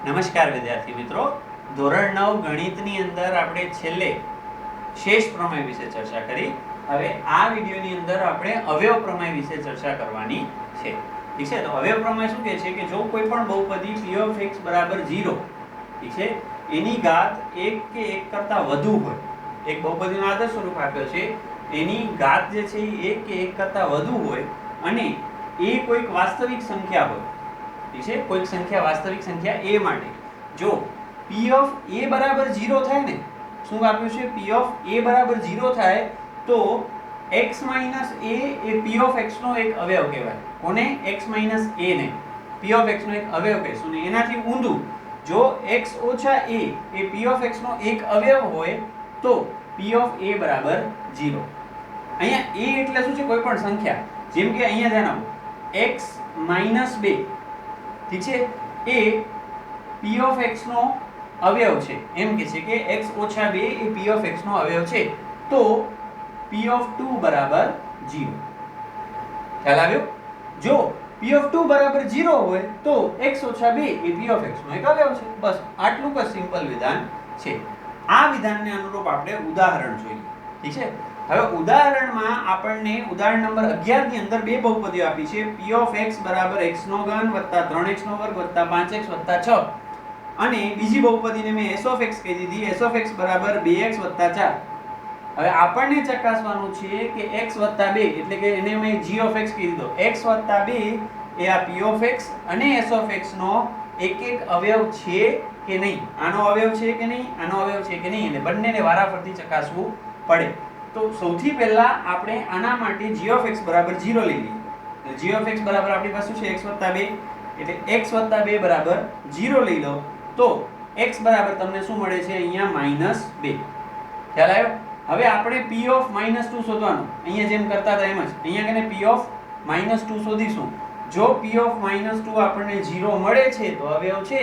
નમસ્કાર વિદ્યાર્થી મિત્રો, ધોરણ 9 ગણિતની અંદર આપણે છેલ્લે શેષ પ્રમેય વિશે ચર્ચા કરી. હવે આ વિડિયોની અંદર આપણે અવયવ પ્રમેય વિશે ચર્ચા કરવાની છે. ઠીક છે, તો અવયવ પ્રમેય શું કહે છે કે જો કોઈ પણ બહુપદી p of x બરાબર 0, ઠીક છે, એની ઘાત 1 કે 1 કરતા વધુ હોય, એક બહુપદીનો આદર્શ સ્વરૂપ આપ્યો છે, એની ઘાત જે છે એ 1 કે 1 કરતા વધુ હોય અને એ કોઈક વાસ્તવિક સંખ્યા હોય, ઠીક છે, કોઈક સંખ્યા વાસ્તવિક સંખ્યા a માટે જો p of a બરાબર 0 થાય ને, શું આપ્યું છે, p of a બરાબર 0 થાય તો x minus a A p of x નો એક અવયવ કહેવાય. કોને? x minus a ને p of x નો એક અવયવ કહેશું ને એનાથી ઊંધું જો x ઓછા a A p of x નો એક અવયવ હોય તો p of a બરાબર 0. અહીંયા a એટલે શું છે? કોઈ પણ સંખ્યા. જેમ કે અહીંયા ધ્યાન આપો, x minus 2, ઠીક છે, એ p of x નો અવયવ છે. એમ કે છે કે x ઓછા 2 એ p of x નો અવયવ છે તો p of 2 બરાબર 0. ખ્યાલ આવ્યો? જો p of 2 બરાબર 0 હોય તો x ઓછા 2 એ p of x નો એક અવયવ છે. બસ આટલું જ સિમ્પલ વિધાન છે. આ વિધાનને અનુરૂપ આપણે ઉદાહરણ જોઈએ. ઠીક છે, હવે ઉદાહરણમાં આપણને ઉદાહરણ નંબર 11 ની અંદર બે બહુપદીઓ આપી છે, p of x બરાબર x નો ઘન વત્તા 3x નો વર્ગ વત્તા 5x વત્તા 6, અને બીજી બહુપદીને મેં s of x કહી દીધી, s of x બરાબર 2x વત્તા 4. હવે આપણને ચકાસવાનું છે કે x વત્તા 2 એટલે કે એને મેં g of x કહી દીધો, x વત્તા 2 એ આ p of x અને s of x નો એક એક અવયવ છે કે નહીં, આનો અવયવ છે કે નહીં, આનો અવયવ છે કે નહીં, એટલે બંનેને વારાફરતી ચકાસવું પડે. તો સૌથી પહેલા આપણે આના માટે g of x બરાબર 0 લઈ લઈએ. તો g of x બરાબર આપણી પાસે શું છે? x વત્તા 2, એટલે x વત્તા 2 બરાબર 0 લઈ લો તો x બરાબર તમને શું મળે છે? અહીંયા -2. ખ્યાલ આવ્યો? હવે આપણે p of -2 શોધવાનું, અહીંયા જેમ કરતા હતા એમ જ અહીંયા કને p of -2 શોધીશું. જો p of -2 આપણને 0 મળે છે તો અવયવ છે,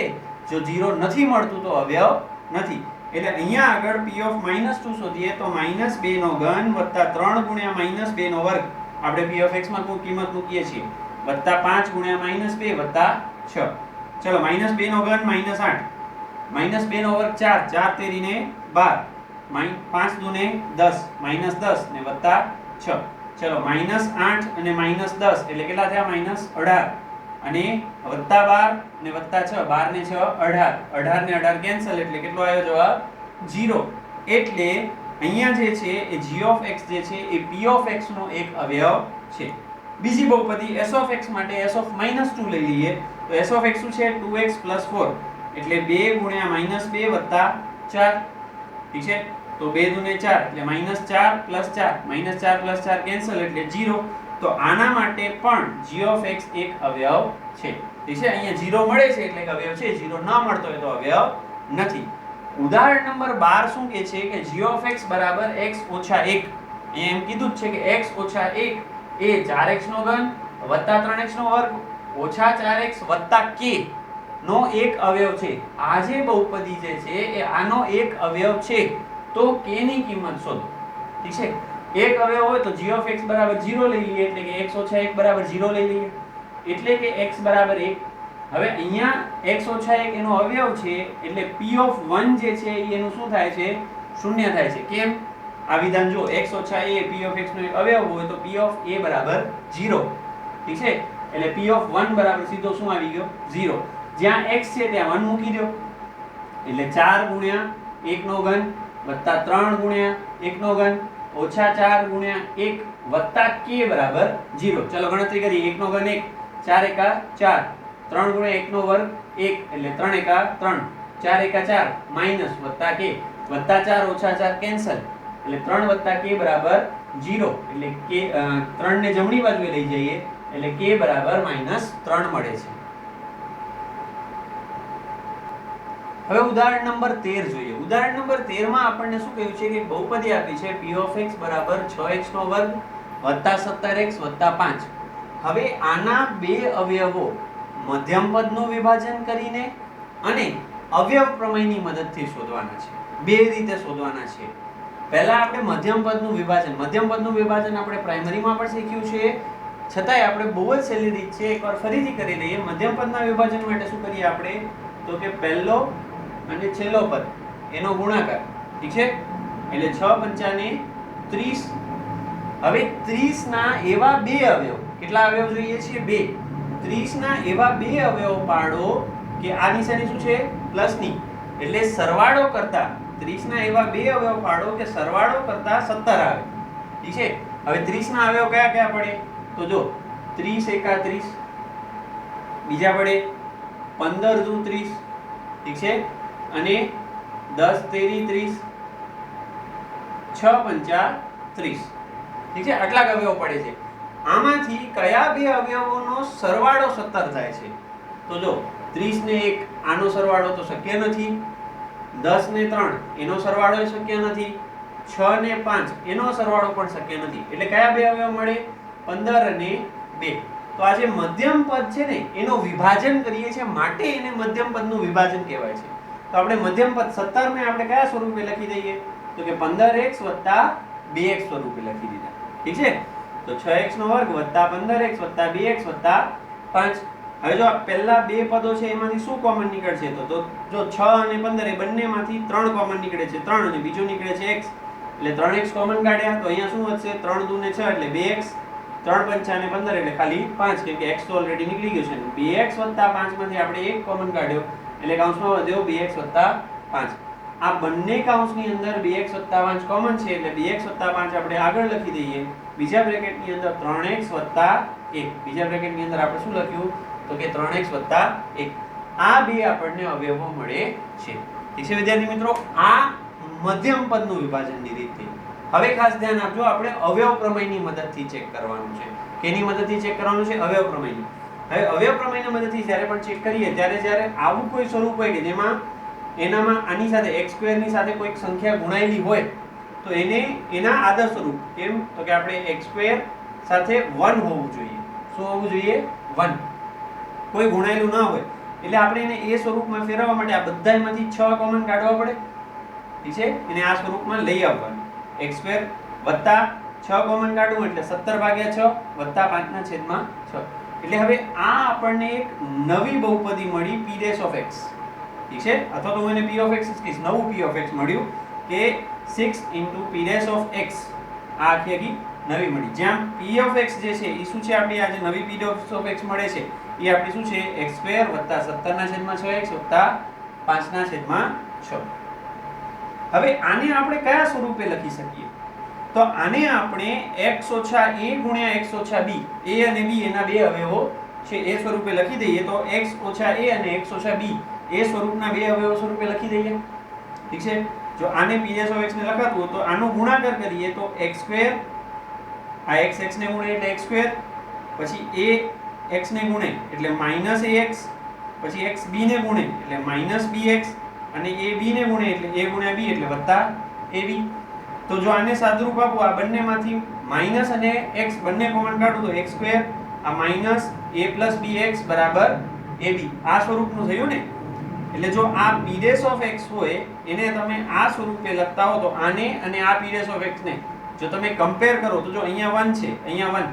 જો 0 નથી મળતું તો અવયવ નથી. એટલે અહીંયા આગળ p of -2 શોધીએ તો -2 નો ઘન વત્તા 3 ગુણ્યા -2 નો વર્ગ, આપણે p of x માં કિંમત મૂકીએ છીએ, વત્તા 5 ગુણ્યા -2 વત્તા 6. ચલો -2 નો ઘન -8, -2 નો વર્ગ 4, 4 તેરીને 12, 5 દુને 10, -10 ને વત્તા 6. ચલો -8 અને -10 એટલે કેટલા થયા? -18, અને વત્તા 12 ને વત્તા 6, 12 ને 6 18, 18 ને 18 કેન્સલ એટલે કેટલો આવ્યો જવાબ? 0. એટલે અહીંયા જે છે એ g of x જે છે એ p of x નો એક અવયવ છે. બીજી બહુપદી s of x માટે s of -2 લઈ લઈએ તો s of x શું છે? 2x 4 એટલે 2 ગુણ્યા -2 વત્તા 4, ઠીક છે, તો 2 દુને 4 એટલે -4 + 4, -4 + 4 કેન્સલ એટલે 0. તો આના માટે પણ g of x એક અવયવ છે. ઠીક છે, અહીંયા 0 મળે છે એટલે એક અવયવ છે, 0 ન મળતો હોય તો અવયવ નથી. ઉદાહરણ નંબર 12 શું કહે છે કે g of x બરાબર x ઓછા 1. અહીંયા એમ કીધું જ છે કે x ઓછા 1 એ 4x નો ઘન વત્તા 3x નો વર્ગ ઓછા 4x વત્તા k નો એક અવયવ છે. આ જે બહુપદી જે છે એ આનો એક અવયવ છે તો k ની કિંમત શોધો. ઠીક છે, એક અવયવ હોય તો g of x બરાબર 0 લઈ લઈએ, એટલે કે x ઓછા 1 બરાબર 0 લઈ લઈએ, એટલે કે x બરાબર 1. હવે અહીંયા x ઓછા 1 એનો અવયવ છે એટલે p of 1 જે છે એનું શું થાય છે? 0 થાય છે. કેમ? આ વિધાન જો x ઓછા a p of x નો એક અવયવ હોય તો p of a બરાબર 0. ઠીક છે, એટલે p of 1 બરાબર સીધો શું આવી ગયો? 0. જ્યાં x છે ત્યાં 1 મૂકી દો એટલે 4 ગુણ્યા 1 નો ઘન વત્તા 3 ગુણ્યા 1 નો ઘન ઓછા 4 ગુણ્યા 1 વત્તા k બરાબર 0. ચલો ગણતરી કરીએ. 1 નો ઘન 1, 4 એકા 4, 3 ગુણ્યા 1 નો વર્ગ 1 એટલે 3 એકા 3, 4 એકા 4 માઈનસ વત્તા k, વત્તા 4 ઓછા 4 કેન્સલ એટલે 3 વત્તા k બરાબર 0. એટલે k 3 ને જમણી બાજુએ લઈ જઈએ એટલે k બરાબર -3 મળે છે. હવે ઉદાહરણ નંબર 13 જોઈએ. ઉદાહરણ નંબર 13 માં આપણને શું કહ્યું છે કે બહુપદી આપી છે p of x બરાબર 6x નો વર્ગ વત્તા 17x વત્તા 5. હવે આના બે અવયવો મધ્યમ પદનું વિભાજન કરીને અને અવયવ પ્રમેયની મદદથી શોધવાના છે. બે રીતે શોધવાના છે. પહેલા આપણે મધ્યમ પદનું વિભાજન આપણે પ્રાઇમરીમાં પણ શીખ્યું છે, છતાંય આપણે બહુ જ સહેલી રીત છે, એકવાર ફરીથી કરી લઈએ. મધ્યમ પદના વિભાજન માટે શું કરીએ આપણે? તો કે પહેલો અને છેલ્લો પદ એનો ગુણાકાર, ઠીક છે? એટલે 6 પંચાને 30. હવે 30 ના એવા બે અવયવ, કેટલા અવયવ જોઈએ છે? 2. 30 ના એવા બે અવયવ પાડો કે આ નિશાની શું છે? પ્લસ ની, એટલે સરવાળો કરતા 30 ના એવા બે અવયવ પાડો કે સરવાળો કરતા 17 આવે, ઠીક છે? હવે 30 ના અવયવ કયા કયા પડે? તો જો 30 એકા 30, બીજા પડે 15 દુ 30, ઠીક છે? અને 10 તેરી 30, 6 પંચા 30, ઠીક છે? આટલા અવયવ પડે છે. આમાંથી કયા બે અવયવોનો સરવાળો 17 થાય છે? તો જો 30 ને 1 આનો સરવાળો તો શક્ય નથી, 10 ને 3 એનો સરવાળો શક્ય નથી, 6 ને 5 એનો સરવાળો પણ શક્ય નથી. એટલે કયા બે અવયવ મળે? 15 અને 2. તો આ જે મધ્યમ પદ છે ને એનો વિભાજન કરીએ છીએ, માટે એને મધ્યમ પદનું વિભાજન કહેવાય છે. તો આપણે મધ્યમ પદ 17 ને આપણે કયા સ્વરૂપે લખી દઈએ? તો કે 15x + 2x સ્વરૂપે લખી દીધા, ઠીક છે? તો 6x નો વર્ગ + 15x + 2x + 5. હવે જો આ પહેલા બે પદો છે એમાંથી શું કોમન નીકળશે? તો જો 6 અને 15 એ બંનેમાંથી 3 કોમન નીકળે છે, 3, અને બીજું નીકળે છે x, એટલે 3x કોમન કાઢ્યા તો અહીંયા શું વધશે? 3 દુ ને 6 એટલે 2x, 3 પંચા ને 15 એટલે ખાલી 5, કેમ કે x તો ઓલરેડી નીકળી ગયો છે. 2x + 5 માંથી આપણે 1 કોમન કાઢ્યો એટલે કૌંસમાં વધ્યો 2x + 5. આ બંને કૌંસની અંદર 2x + 5 કોમન છે એટલે 2x + 5 આપણે આગળ લખી દઈએ. બીજા બ્રેકેટની અંદર 3x + 1. બીજા બ્રેકેટની અંદર આપણે શું લખ્યું? તો કે 3x + 1. આ બે આપણને અવયવો મળે છે, ઠીક છે વિદ્યાર્થી મિત્રો? આ મધ્યમ પદનું વિભાજનની રીત થઈ. હવે ખાસ ધ્યાન આપજો, આપણે અવયવ પ્રમેયની મદદથી ચેક કરવાનું છે. કેની મદદથી ચેક કરવાનું છે? અવયવ પ્રમેયની. હવે અવયવ પ્રમેયની મદદથી જ્યારે પણ ચેક કરીએ ત્યારે જ્યારે આવું કોઈ સ્વરૂપ હોય કે જેમાં એનામાં આની સાથે x² ની સાથે કોઈક સંખ્યા ગુણાયેલી હોય તો એને એના આદર સ્વરૂપ, કેમ તો કે આપણે x² સાથે 1 હોવું જોઈએ. શું હોવું જોઈએ? 1. કોઈ ગુણાયેલું ના હોય એટલે આપણે એને એ સ્વરૂપમાં ફેરવવા માટે આ બધામાંથી 6 કોમન કાઢવા પડે, ઠીક છે? એને આ સ્વરૂપમાં લઈ આવવાનું. x² + 6 કોમન કાઢવું એટલે 17/6 + 5/6. એટલે હવે આ આપણને એક નવી બહુપદી મળી p'(x), ઠીક છે? અથવા તો હું એને p(x) જ કહીશ. નવું p(x) મળ્યું કે 6 * p'(x). આ આખી નવી મળી. જ્યાં p(x) જે છે એ શું છે? આપણી આ જે નવી p(x) મળે છે એ આપણી શું છે? x² + 17/6x + 5/6. હવે આને આપણે કયા સ્વરૂપે લખી શકીએ? તો આને આપણે x - a × x - b, a અને b એના બે અવયવો છે એ સ્વરૂપે લખી દઈએ. તો x - a અને x - b એ સ્વરૂપના બે અવયવો સ્વરૂપે લખી દઈએ, ઠીક છે? જો આને p(x) ને લખાતું હોય તો આનો ગુણાકાર કરીએ તો x², આ x ને ગુણે એટલે x², પછી a x ને ગુણે એટલે -ax, પછી x b ને ગુણે એટલે -bx, અને a b ને ગુણે એટલે a × b એટલે +ab. તો જો આને સાદુરૂપ આપો, આ બંનેમાંથી માઈનસ અને x બંને કોમન કાઢું તો x² આ -a + bx = ab. આ સ્વરૂપનું થયું ને? એટલે જો આ p'(x) હોય એને તમે આ સ્વરૂપે લખતા હો તો આને અને આ p'(x) ને જો તમે કમ્પેર કરો તો જો અહીંયા 1 છે, અહીંયા 1,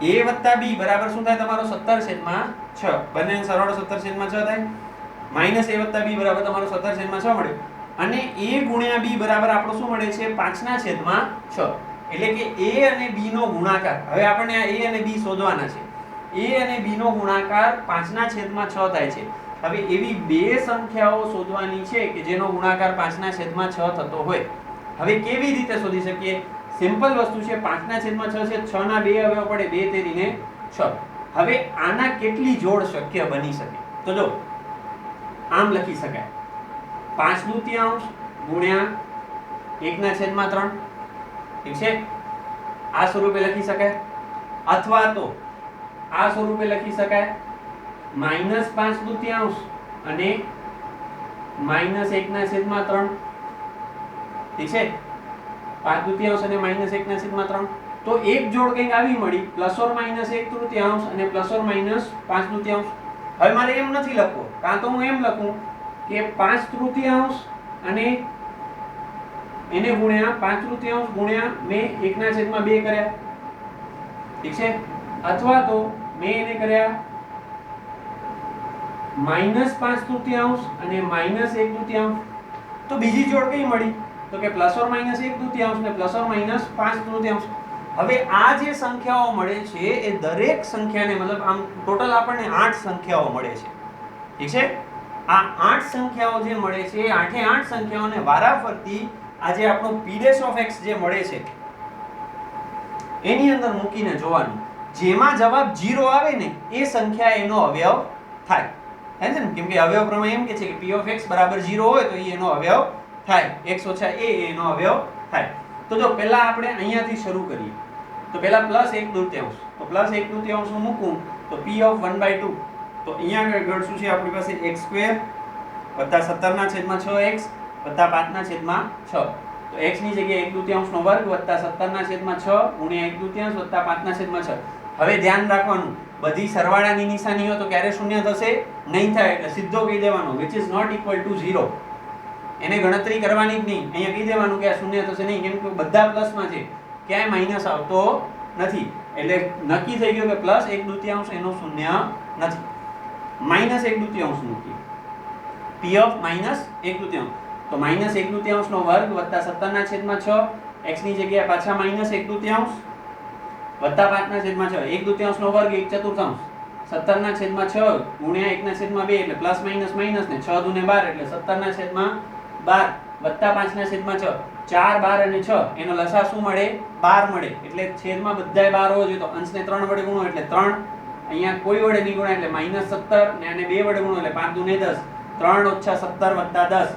a + b બરાબર શું થાય? તમારો 17/6. બંનેનો સરવાળો 17/6 થાય. -a + b બરાબર તમારો 17/6 મળ્યો. અને a × b બરાબર આપણો શું મળે છે? 5/6. એટલે કે a અને b નો ગુણાકાર. હવે આપણને આ a અને b શોધવાના છે. a અને b નો ગુણાકાર 5/6 થાય છે. હવે એવી બે સંખ્યાઓ શોધવાની છે કે જેનો ગુણાકાર 5/6 થતો હોય. હવે કેવી રીતે શોધી શકીએ? સિમ્પલ વસ્તુ છે. 5/6 છે, 6 ના બે અવયવ પડે, 2 તેરીને 6. હવે આના કેટલી જોડ શક્ય બની શકે? તો જો આમ લખી શકાય, 5/2 ગુણ્યા 1/3, ઠીક છે? આ સ્વરૂપે લખી શકાય. અથવા તો આ સ્વરૂપે લખી શકાય, -5/2 અને -1/3, ઠીક છે? 5/2 અને -1/3. તો એક જોડ કંઈક આવી મળી, ±1/3 અને ±5/2. હવે મારે એમ નથી લખવો, કાં તો હું એમ લખું કે 5/3 અને એને ગુણ્યા 5/3 ગુણ્યા મેં 1/2 કર્યા, ઠીક છે? અથવા તો મેં એને કર્યા -5/3 અને -1/3. તો બીજી જોડ કઈ મળી? તો કે ±1/3 ને ±5/3. હવે આ જે સંખ્યાઓ મળે છે એ દરેક સંખ્યાને મતલબ આમ ટોટલ આપણને 8 સંખ્યાઓ મળે છે. ઠીક છે? આ 8 સંખ્યાઓ જે મળે છે એ 8 સંખ્યાઓને વારાફરતી આ જે આપણો p' જે મળે છે એની અંદર મૂકીને જોવાનું. જેમાં જવાબ 0 આવે ને એ સંખ્યા એનો અવયવ થાય. હે છે ને? કેમ કે અવયવ પ્રમેય એમ કે છે કે p of x બરાબર 0 હોય તો એ એનો અવયવ થાય. x ઓછા a એનો અવયવ થાય. તો જો પહેલા આપણે અહીંયાથી શરૂ કરીએ. તો પહેલા +1/2. તો +1/2 હું મૂકું તો p of 1/2. તો અહીંયા આગળ શું છે આપણી પાસે x² + 17/6x + 5/6. તો x ની જગ્યાએ 1/2 વર્ગ + 17/6 ગુણ્યા 1/2 + 5/6. હવે ધ્યાન રાખવાનું બધી સરવાળાની નિશાનીઓ તો ક્યારે શૂન્ય થશે નહીં થાય એટલે સીધો કહી દેવાનો which is not equal to 0. એને ગણતરી કરવાની જ નહીં. અહીંયા કહી દેવાનું કે આ શૂન્ય થશે નહીં કેમ કે બધા પ્લસમાં છે ક્યાંય માઈનસ આવતો નથી. એટલે નક્કી થઈ ગયું કે +1/2 એનો શૂન્ય નથી. -1/2 મૂકીએ p of -1/2. તો -1/2 નો વર્ગ + 17/6 x ની જગ્યાએ પાછા -1/2 વત્તા 5/6 1/2 નો વર્ગ 1/4 17/6 ગુણ્યા 1/2 એટલે પ્લસ માઈનસ માઈનસ ને 6 દુ ને 12 એટલે 17/12 વત્તા 5/6 4 12 અને 6 એનો લસા શું મળે 12 મળે. એટલે છેદમાં બધાય 12 હોવો જોઈએ. તો અંશને 3 વડે ગુણો એટલે 3. અહીંયા કોઈ વડે નહીં ગુણાય એટલે -17 ને આને 2 વડે ગુણો એટલે 5 દુ ને 10 3 - 17 + 10.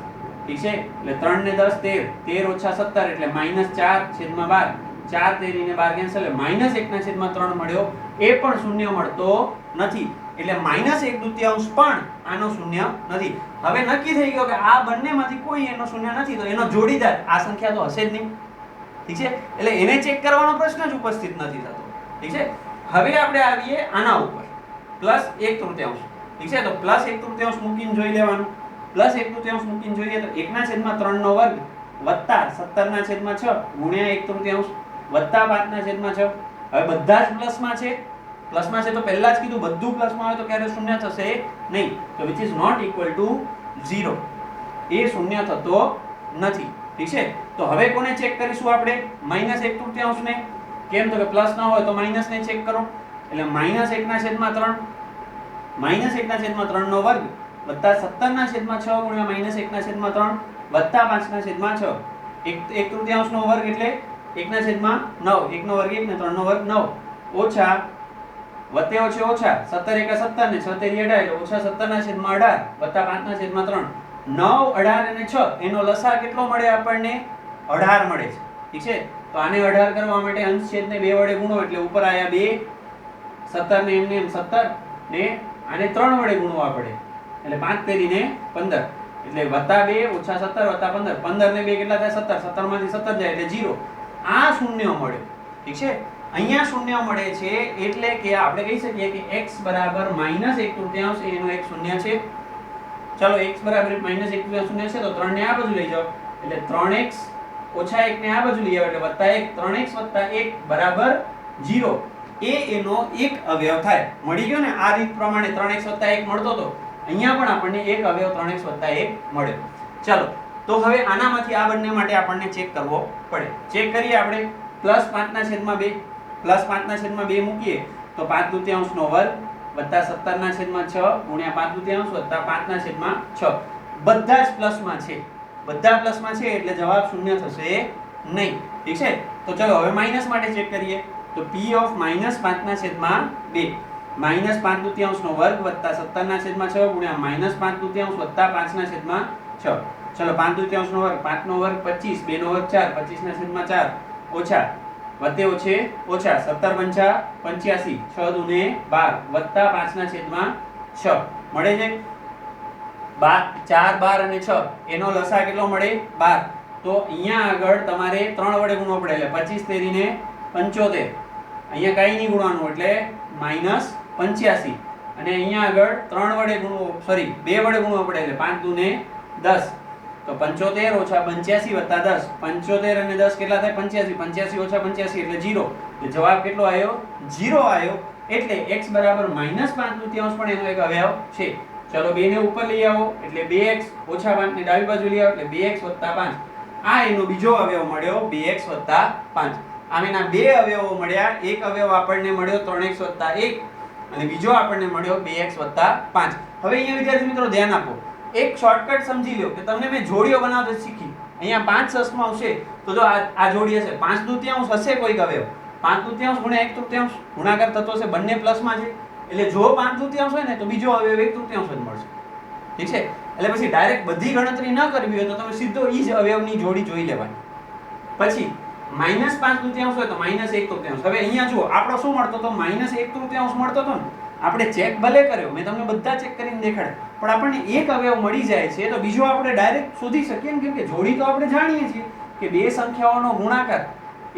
ઠીક છે? એટલે 3 ને 10 13 13 - 17 એટલે -4/12 4 13 ને 12 કેન્સલ એટલે -1/3 મળ્યો. એ પણ શૂન્ય મળતો નથી. એટલે -1/2 પણ આનો શૂન્ય નથી. હવે નક્કી થઈ ગયો કે આ બંનેમાંથી કોઈ એનો શૂન્ય નથી તો એનો જોડીદાર આ સંખ્યા તો હશે જ નહીં. ઠીક છે? એટલે એને ચેક કરવાનો પ્રશ્ન જ ઉપસ્થિત નથી થતો. ઠીક છે? હવે આપણે આવીએ આના ઉપર +1/3. ઠીક છે? તો +1/3 મૂકીને જોઈ લેવાનું. +1/3 મૂકીને જોઈએ તો 1/3 નો વર્ગ વત્તા 17/6 ગુણ્યા 1/3 વત્તા 5/6. હવે બધા જ પ્લસમાં છે. પ્લસમાં છે તો પહેલા જ કીધું બધું પ્લસમાં હોય તો ક્યારે શૂન્ય થશે નહીં. તો which is not equal to 0. એ શૂન્ય થતો નથી. ઠીક છે? તો હવે કોને ચેક કરીશું આપણે? -1/3 ને. કેમ? તો કે પ્લસ ના હોય તો માઈનસ ને ચેક કરો. એટલે -1/3 -1/3 નો વર્ગ વત્તા 17/6 ગુણ્યા -1/3 વત્તા 5/6. 1/3 નો વર્ગ એટલે 1/9. 1 નો વર્ગ 1 ને 3 નો વર્ગ 9 ઓછા વત્તે ઓછે ઓછા 17 * 17 ને 6 * 18 એટલે ઓછા 17/18 વત્તા 5/3 9 18 અને 6 એનો લસા કેટલો મળે આપણને 18 મળે છે. ઠીક છે? તો આને 18 કરવા માટે અંશ છેદને 2 વડે ગુણો એટલે ઉપર આયા 2 17 ને એમને એમ 17 ને આને 3 વડે ગુણવા પડે એટલે 5 તેરીને 15 એટલે વત્તા 2 ઓછા 17 વત્તા 15 15 ને 2 કેટલા થાય 17 17 માંથી 17 જાય એટલે 0. આ શૂન્ય મળ્યો. ઠીક છે? અહીંયા શૂન્ય મળે છે એટલે કે આપણે કહી શકીએ કે x બરાબર -1/3 એનો એક શૂન્ય છે. ચલો x બરાબર -1/3 શૂન્ય છે તો 3 ને આ બાજુ લઈ જાઓ એટલે 3x ઓછા 1 ને આ બાજુ લઈ આવો એટલે વત્તા 1 3x વત્તા 1 બરાબર 0. એ એનો એક અવયવ થાય. મળી ગયો ને? આ રીત પ્રમાણે 3x વત્તા 1 મળતો તો અહીંયા પણ આપણને એક અવયવ 3x વત્તા 1 મળ્યો. ચાલો તો હવે આનામાંથી આ બંને માટે આપણને ચેક કરવો પડે. ચેક કરીએ આપણે. +5/2 +5/2 મૂકીએ તો 5/2 નો વર્ગ વત્તા 17/6 ગુણ્યા 5/2 વત્તા 5/6. બધા જ પ્લસમાં છે. બધા પ્લસમાં છે એટલે જવાબ શૂન્ય થશે નહીં. ઠીક છે? તો ચલો હવે માઈનસ માટે ચેક કરીએ. તો p of -5/2 -5/2 નો વર્ગ વત્તા 17/6 ગુણ્યા -5/2 વત્તા 5/6. ચલો 5/2 નો વર્ગ 5 નો વર્ગ 25 2 નો વર્ગ 4 25/4 ઓછા વત્તે ઓછે ઓછા 17 × 5 = 85 6 દુ ને 12 વત્તા 5/6 મળે છે. 4 12 અને 6 એનો લસા કેટલો મળે 12. તો અહીંયા આગળ તમારે 3 વડે ગુણવો પડે એટલે 25 તેરીને 75. અહીંયા કાઈ નહીં ગુણવાનું એટલે -85 અને અહીંયા આગળ 3 વડે ગુણવો 2 વડે ગુણવો પડે એટલે 5 દુ ને 10 તો 75 ઓછા 85 વત્તા 10 75 અને 10 કેટલા થાય 85 85 ઓછા 85 એટલે 0. તો જવાબ કેટલો આવ્યો 0 આવ્યો. એટલે x બરાબર -5/2 પણ એનો એક અવયવ છે. ચલો 2 ને ઉપર લઈ આવો એટલે 2x ઓછા 5 ને ડાબી બાજુ લઈ આવો એટલે 2x 5. આ એનો બીજો અવયવ મળ્યો 2x 5. આમ એના બે અવયવો મળ્યા. એક અવયવ આપણને મળ્યો 3x 1 અને બીજો આપણને મળ્યો 2x 5. હવે અહીંયા વિદ્યાર્થી મિત્રો ધ્યાન આપો. એક શોર્ટકટ સમજી લો કે તમને મેં જોડીઓ બનાવતા શીખી. અહીંયા 5 સસમાં આવશે તો જો આ જોડી હશે 5/2 હશે કોઈક અવયવ 5/2 ગુણ્યા 1/3 ગુણાકાર થતો હશે બંને પ્લસમાં છે એટલે જો 5/2 હોય ને તો બીજો અવયવ 1/3 જ મળશે. ઠીક છે. એટલે પછી ડાયરેક્ટ બધી ગણતરી ન કરવી હોય તો તમે સીધો ઈ જ અવયવની જોડી જોઈ લેવાની. પછી -5/3 હોય તો -1/3. હવે અહીંયા જુઓ આપણો શું મળતો તો -1/3 મળતો તો ને આપણે ચેક ભલે કર્યો મેં તમને બધા ચેક કરીને દેખાડ્યા પણ આપણને એક અવયવ મળી જાય છે તો બીજો આપણે ડાયરેક્ટ શોધી શકીએ ને કેમ કે જોડી તો આપણે જાણીએ છીએ કે બે સંખ્યાઓનો ગુણાકાર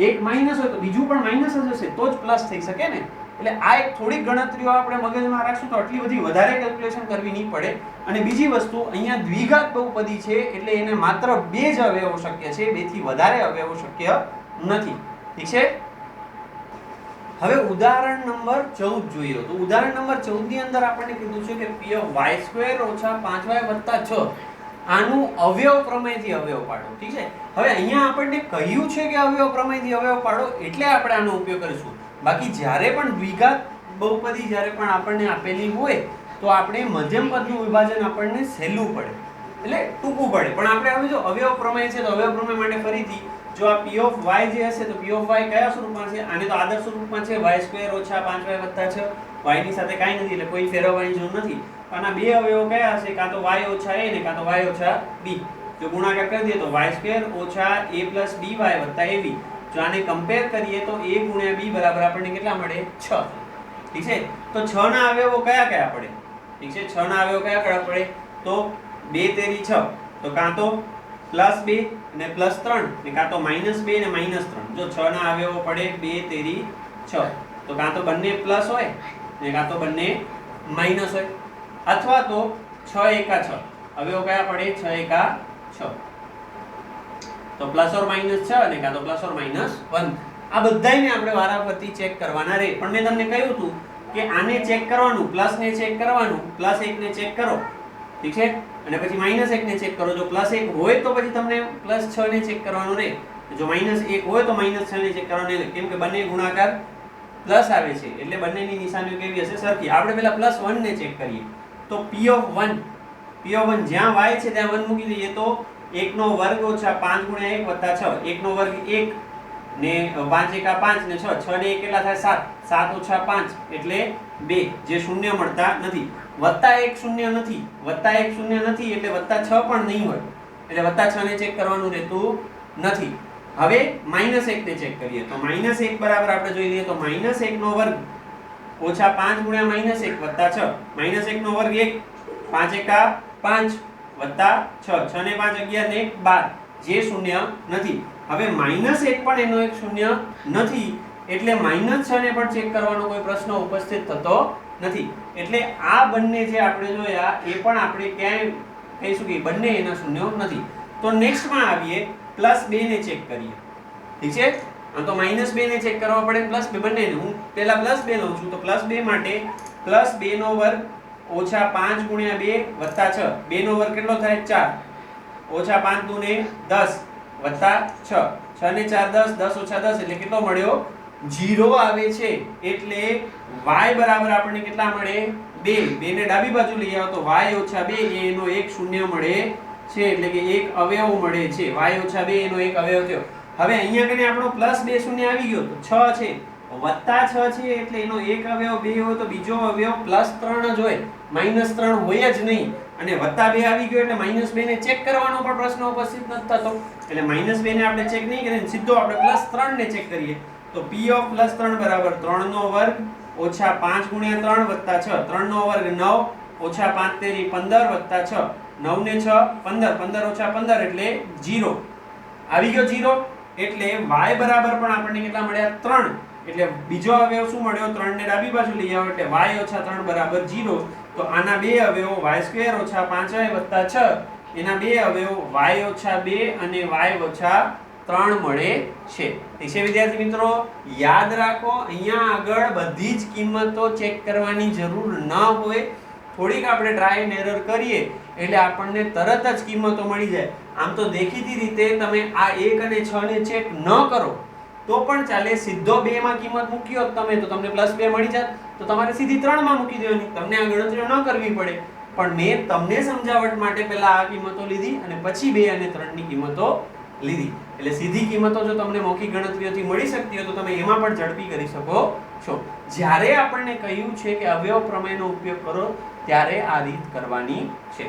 એક માઈનસ હોય તો બીજું પણ માઈનસ જ હશે તો જ પ્લસ થઈ શકે ને. એટલે આ એક થોડીક ગણતરીઓ આપણે મગજમાં રાખશું તો આટલી બધી વધારે કેલ્ક્યુલેશન કરવી નહીં પડે. અને બીજી વસ્તુ અહીંયા દ્વિઘાત બહુપદી છે એટલે એને માત્ર બે જ અવયવો શક્ય છે, બેથી વધારે અવયવો શક્ય નથી. ઠીક છે. હવે ઉદાહરણ નંબર 14 જોઈએ તો ઉદાહરણ નંબર 14 ની અંદર આપણને કીધું છે કે p of y² ઓછા 5y 6 આનું અવયવ પ્રમેયથી અવયવ પાડો. ઠીક છે. હવે અહીંયા આપણને કહ્યું છે કે અવયવ પ્રમેયથી અવયવ પાડો એટલે આપણે આનો ઉપયોગ કરીશું. બાકી જ્યારે પણ દ્વિઘાત બહુપદી જ્યારે પણ આપણને આપેલી હોય તો આપણે મધ્યમ પદનું વિભાજન આપણને સહેલું પડે એટલે ટૂંકું પડે. પણ આપણે હવે જો અવયવ પ્રમેય છે તો અવયવ પ્રમેય માટે ફરીથી જો આ p of y જે હશે તો p of y કયા સ્વરૂપમાં છે? આને તો આદર્શ સ્વરૂપમાં છે y² ઓછા 5y 6. y ની સાથે કાંઈ નથી એટલે કોઈ ફેરવવાની જરૂર નથી. આના બે અવયવો કયા હશે? કાં તો y ઓછા a ને કાં તો y ઓછા b. જો ગુણાકાર કરી દઈએ તો y² ઓછા a + by વત્તા ab. જો આને કમ્પેર કરીએ તો a ગુણ્યા b બરાબર આપણને કેટલા મળે? 6. ઠીક છે. તો 6 ના અવયવો કયા કયા પડે? ઠીક છે. 6 ના અવયવો કયા કયા પડે? તો 2 તેરી 6 તો કાં તો +2 અને +3 ને કાં તો -2 ને -3. જો 6 ના અવયવો પડે 2 તેરી 6 તો કાં તો બંને પ્લસ હોય ને કાં તો બંને માઈનસ હોય અથવા તો 6 એકા 6 અવયવો કયા પડે? 6 એકા 6 તો ±6 અને કાં તો ±1. આ બધાયને આપણે વારાફરતી ચેક કરવાના રહે. પણ મેં તમને કહ્યું હતું કે આને ચેક કરવાનું, પ્લસ ને ચેક કરવાનું, +1 ને ચેક કરો. ઠીક છે. અને પછી -1 ને ચેક કરો. જો +1 હોય તો પછી તમને +6 ને ચેક કરવાનું રહે. જો -1 હોય તો -6 ને ચેક કરવાનું રહે કેમ કે બંને ગુણાકાર પ્લસ આવે છે એટલે બંનેની નિશાનીઓ કેવી હશે? સરખી. આપણે પહેલા +1 ને ચેક કરીએ તો p of 1 જ્યાં y છે ત્યાં 1 મૂકી દઈએ તો 1 નો વર્ગ ઓછા 5 ગુણ્યા 1 વત્તા 6. 1 નો વર્ગ 1 ને 5 એકા 5 ને 6. 6 ને 1 કેટલા થાય? 7. 7 ઓછા 5 એટલે 2 જે શૂન્ય મળતા નથી. વત્તા 1 શૂન્ય નથી. વત્તા 1 શૂન્ય નથી એટલે વત્તા 6 પણ નહીં હોય એટલે વત્તા 6 ને ચેક કરવાનું રહેતું નથી. હવે -1 ને ચેક કરીએ તો -1 બરાબર આપણે જોઈ લઈએ તો -1 નો વર્ગ ઓછા 5 ગુણ્યા -1 વત્તા 6. -1 નો વર્ગ 1 5 એકા 5 વત્તા 6. 6 ને 5 11 ને 12 જે શૂન્ય નથી. હવે -1 પણ એનો એક શૂન્ય નથી એટલે -6 ને પણ ચેક કરવાનો કોઈ પ્રશ્ન ઉપસ્થિત થતો નથી. એટલે આ બંને જે આપણે જોયા એ પણ આપણે ક્યાંય કહીશું કે બંને એના શૂન્યો નથી. તો નેક્સ્ટ માં આવીએ +2 ને ચેક કરીએ. ઠીક છે. આમ તો -2 ને ચેક કરવા પડે +2 બંનેને. હું પહેલા +2 લઉં છું તો +2 માટે +2 નો વર્ગ ઓછા 5 ગુણ્યા 2 વત્તા 6. 2 નો વર્ગ કેટલો થાય? 4 ઓછા 5 દુ ને 10 વત્તા 6. 6 ને 4 10 10 ઓછા 10 એટલે કેટલો મળ્યો? 0 આવે છે. એટલે y બરાબર આપણને કેટલા મળે? 2. 2 ને ડાબી બાજુ લઈ આવો તો y ઓછા 2 એનો એક શૂન્ય મળે છે એટલે કે એક અવયવ મળે છે. y ઓછા 2 એનો એક અવયવ થયો. હવે અહીંયા કને આપણો +2 શૂન્ય આવી ગયો તો 6 છે વત્તા 6 છે એટલે એનો એક અવયવ 2 હોય તો બીજો અવયવ +3 જ હોય, -3 હોય જ નહીં. અને વત્તા 2 આવી ગયો એટલે -2 ને ચેક કરવાનો પણ પ્રશ્ન ઉપસ્થિત નથી થતો. એટલે -2 ને આપણે ચેક નહીં કરીએ સીધો આપણે +3 ને ચેક કરીએ તો p of +3 બરાબર 3 નો વર્ગ ઓછા 5 ગુણ્યા 3 વત્તા 6. 3 નો વર્ગ 9 ઓછા 5 તેરી 15 વત્તા 6. 9 ને 6 15. 15 ઓછા 15 એટલે 0 આવી ગયો. 0 એટલે y બરાબર પણ આપણને કેટલા મળ્યા? 3. એટલે બીજો અવયવ શું મળ્યો? 3 ને ડાબી બાજુ લઈ આવો એટલે y ઓછા 3 બરાબર 0. તો આના બે અવયવો y² ઓછા 5y વત્તા 6 એના બે અવયવો y ઓછા 2 અને y ઓછા 3 મળે છે. ઠીક છે વિદ્યાર્થી મિત્રો. યાદ રાખો અહીંયા આગળ બધી જ કિંમતો ચેક કરવાની જરૂર ન હોય. થોડીક આપણે ટ્રાય એન્ડ એરર કરીએ એટલે આપણને તરત જ કિંમતો મળી જાય. આમ તો દેખીતી રીતે તમે આ 1 અને 6 ને ચેક ન કરો તો પણ ચાલે. સીધો 2 માં કિંમત મૂકી હોત તમે તો તમને +2 મળી જાત, તો તમારે સીધી 3 માં મૂકી દેવાની, તમને આ ગણતરીઓ ન કરવી પડે. પણ મેં તમને સમજાવટ માટે પહેલા આ કિંમતો લીધી અને પછી 2 અને 3 ની કિંમતો લીધી. એટલે સીધી કિંમતો જો તમને મૌખિક ગણતરીઓથી મળી શકતી હોય તો તમે એમાં પણ ઝડપી કરી શકો છો. જ્યારે આપણને કહ્યું છે કે અવયવ પ્રમેયનો ઉપયોગ કરો ત્યારે આ રીત કરવાની છે.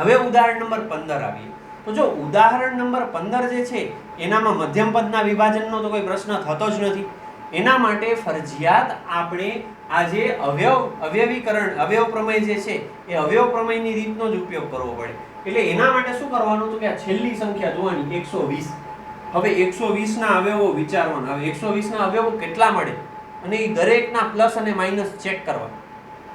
હવે ઉદાહરણ નંબર 15 આવીએ. તો જો ઉદાહરણ નંબર 15 જે છે એનામાં મધ્યમ પદના વિભાજનનો તો કોઈ પ્રશ્ન થતો જ નથી. એના માટે ફરજિયાત આપણે આ જે અવયવ પ્રમેય જે છે એ અવયવ પ્રમેયની રીતનો જ ઉપયોગ કરવો પડે. એટલે એના માટે શું કરવાનું તો કે આ છેલ્લી સંખ્યા જોવાની 120. હવે 120 ના અવયવો વિચારવાના. હવે 120 ના અવયવો કેટલા મળે અને એ દરેકના પ્લસ અને માઈનસ ચેક કરવા.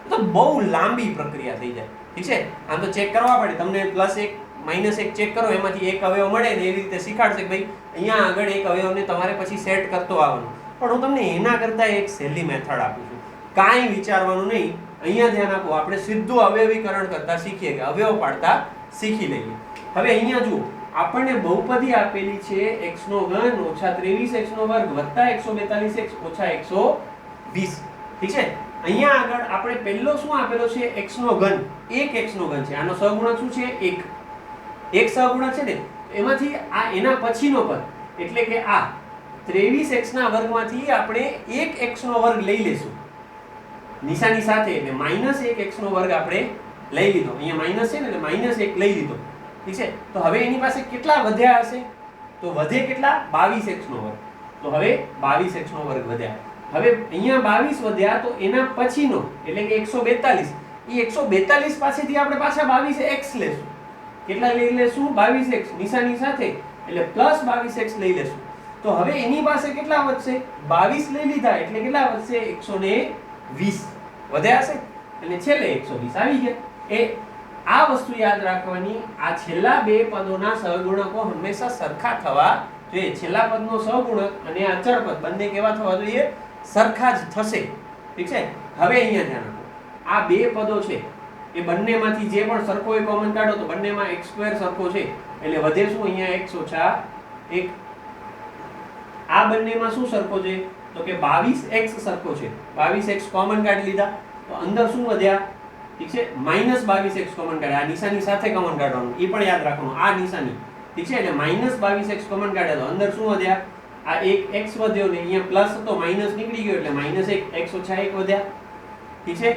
તો બહુ લાંબી પ્રક્રિયા થઈ જાય. ઠીક છે, આમ તો ચેક કરવા પડે. તમને +1 -1 ચેક કરો એમાંથી એક અવયવ મળે ને એવી રીતે શીખાડશે કે ભાઈ અહીંયા આગળ એક અવયવને તમારે પછી સેટ કરતો આવવાનું. પણ હું તમને એના કરતા એક સહેલી મેથડ આપું છું. કાંઈ વિચારવાનું નહીં. અહીંયા ધ્યાન આપો. આપણે સીધું અવયવીકરણ કરતા શીખીએ કે અવયવ પાડતા શીખી લઈએ. હવે અહીંયા જુઓ, આપણને બહુપદી આપેલી છે x3 - 23x² + 142x - 120. ઠીક છે, અહીંયા આગળ આપણે પહેલો શું આપેલો છે x3, 1x3 છે. આનો સહગુણક શું છે 1. એક સહગુણક છે ને, એમાંથી આ એના પછીનો પદ એટલે કે આ 23x² માંથી આપણે 1x² લઈ લેશું નિશાની સાથે, એટલે -1x² આપણે લઈ લીધો. અહીંયા માઈનસ છે ને એટલે -1 લઈ લીધો. ઠીક છે, તો હવે એની પાસે કેટલા વધ્યા હશે તો વધે કેટલા 22x². તો હવે 22x² વધ્યા. હવે અહીંયા 22 વધ્યા તો એના પછીનો એટલે કે 142, એ 142 પાસેથી આપણે પાછા 22x લેશું. કેટલા લઈ લેશું 22x નિશાની સાથે, એટલે +22x લઈ લેશું. તો હવે એની પાસે કેટલા વધશે 22 લઈ લીધા એટલે કેટલા વધશે 120 વધ્યા હશે. અને છેલ્લે 120 આવી ગયા. એ આ વસ્તુ યાદ રાખવાની, આ છેલ્લા બે પદોના સહગુણકો હંમેશા સરખા થવા જોઈએ. છેલ્લા પદનો સહગુણક અને આ અચળ પદ બંને કેવા થવા જોઈએ સરખા જ થશે. ઠીક છે, હવે અહીંયા ધ્યાન રાખો. આ બે પદો છે એ બંનેમાંથી જે પણ સરખો એક કોમન કાઢો તો બંનેમાં x² સરખો છે એટલે વધે શું અહીંયા x - 1. આ બંનેમાં શું સરખો છે તો કે 22x સરખો છે. 22x કોમન કાઢી લીધા તો અંદર શું વધ્યા ઠીક છે -22x કોમન કાઢ્યા. આ નિશાની સાથે કોમન કાઢવાનું, એ પણ યાદ રાખવાનું આ નિશાની. ઠીક છે, એટલે -22x કોમન કાઢ્યા તો અંદર શું વધ્યા આ એક x વધ્યો ને અહીંયા પ્લસ હતો માઈનસ નીકળી ગયો એટલે -1 x - 1 વધ્યા. ઠીક છે,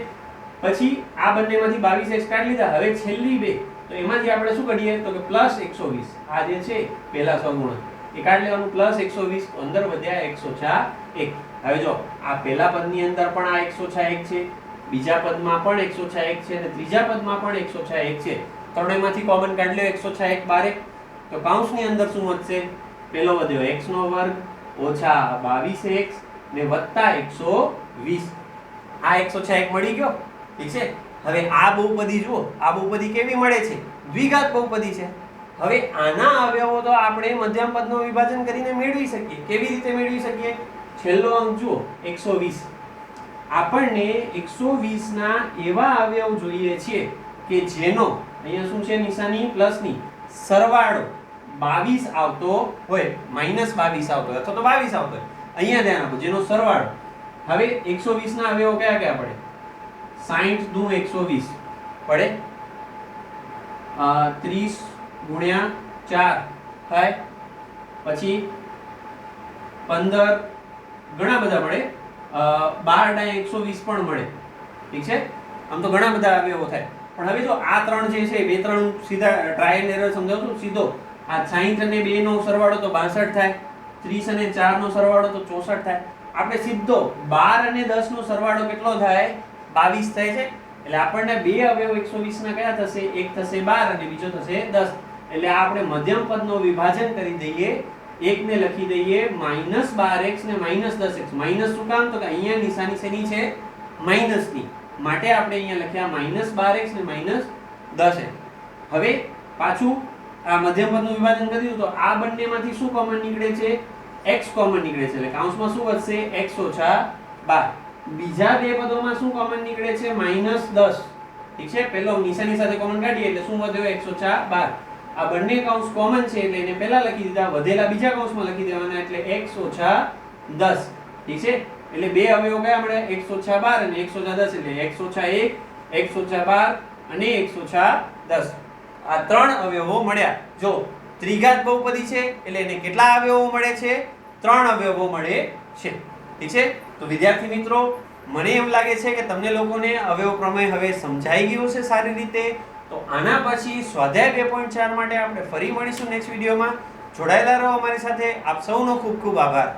પછી આ બંનેમાંથી 22x કાઢી લીધા. હવે છેલ્લી બે તો એમાંથી આપણે શું કાઢીએ તો કે +120. આ જે છે પહેલા સહગુણક એ કાઢી લેવાનું +120 તો અંદર વધ્યા x - 1. હવે જો આ પહેલા પદની અંદર પણ આ x - 1 છે, બીજા પદમાં પણ x - 1 છે અને ત્રીજા પદમાં પણ x - 1 છે. ત્રણેયમાંથી કોમન કાઢી લો x - 1 બારે તો કૌંસની અંદર શું વધશે પેલો વધ્યો x² - 22x ને વત્તા 120. આ x - 1 મળી ગયો. ઠીક છે, હવે આ બહુપદી જુઓ, આ બહુપદી કેવી મળે છે દ્વિઘાત બહુપદી છે. હવે આના અવયવો તો આપણે મધ્યમ પદનું વિભાજન કરીને મેળવી શકીએ. કેવી રીતે મેળવી શકીએ? છેલ્લો અંક જુઓ 120. આપણને 120 ના એવા અવયવ જોઈએ છે કે જેનો અહીંયા શું છે નિશાની પ્લસની સરવાળો 22 આવતો હોય, -22 આવતો હોય અથવા તો 22 આવતો હોય. અહીંયા ધ્યાન આપો જેનો સરવાળો. હવે 120 ના અવયવો કયા કયા પડે 60 દુ 120 પડે 30 ગુણ્યા 4 થાય, પછી 15 ઘણા બધા મળે, 12 × 120 પણ મળે. ઠીક છે, આમ તો ઘણા બધા અવયવો થાય. પણ હવે જો આ ત્રણ જે છે બે ત્રણ સીધા ટ્રાય એન્ડ એરર સમજાવું છું સીધો. આ 60 અને 2 નો સરવાળો તો 62 થાય, 30 અને 4 નો સરવાળો તો 64 થાય. આપણે સીધો 12 અને 10 નો સરવાળો કેટલો થાય 22 થાય છે. એટલે આપણને બે અવયવ 120 ના કયા થશે, એક થશે 12 અને બીજો થશે 10. એટલે આપણે મધ્યમ પદનો વિભાજન કરી દઈએ, એકને લખી દઈએ -12x ને -10x. માઈનસ શું કામ તો કે અહીંયા નિશાની શેની છે માઈનસની, માટે આપણે અહીંયા લખ્યા -12x ને -10x. હવે પાછું આ મધ્યમ પદનું વિભાજન કરી દીધું તો આ બંનેમાંથી શું કોમન નીકળે છે x કોમન નીકળે છે. એટલે કૌંસમાં શું વધશે x - 12. બીજા બે પદોમાં શું કોમન નીકળે છે -10. ઠીક છે, પેલો નિશાની સાથે કોમન કાઢીએ એટલે શું વધ્યો 112. આ બંને કૌંસ કોમન છે એટલે એને પહેલા લખી દીધા, વધેલા બીજા કૌંસમાં લખી દેવાના એટલે x - 10. ઠીક છે, એટલે બે અવયવો કયા મળે 112 અને 110 એટલે x - 1 112 અને 110. આ ત્રણ અવયવો મળ્યા. જો ત્રિઘાત બહુપદી છે એટલે એને કેટલા અવયવો મળે છે? 3 અવયવો મળે છે. ઠીક છે, તો વિદ્યાર્થી મિત્રો મને એમ લાગે છે કે તમને લોકોને અવયવ પ્રમેય હવે સમજાઈ ગયું છે સારી રીતે. તો આના પછી સ્વાધ્યાય 2.4 માટે આપણે ફરી મળીશું નેક્સ્ટ વિડીયોમાં. જોડાયેલા રહો અમારી સાથે. આપ સૌનો ખૂબ ખૂબ આભાર.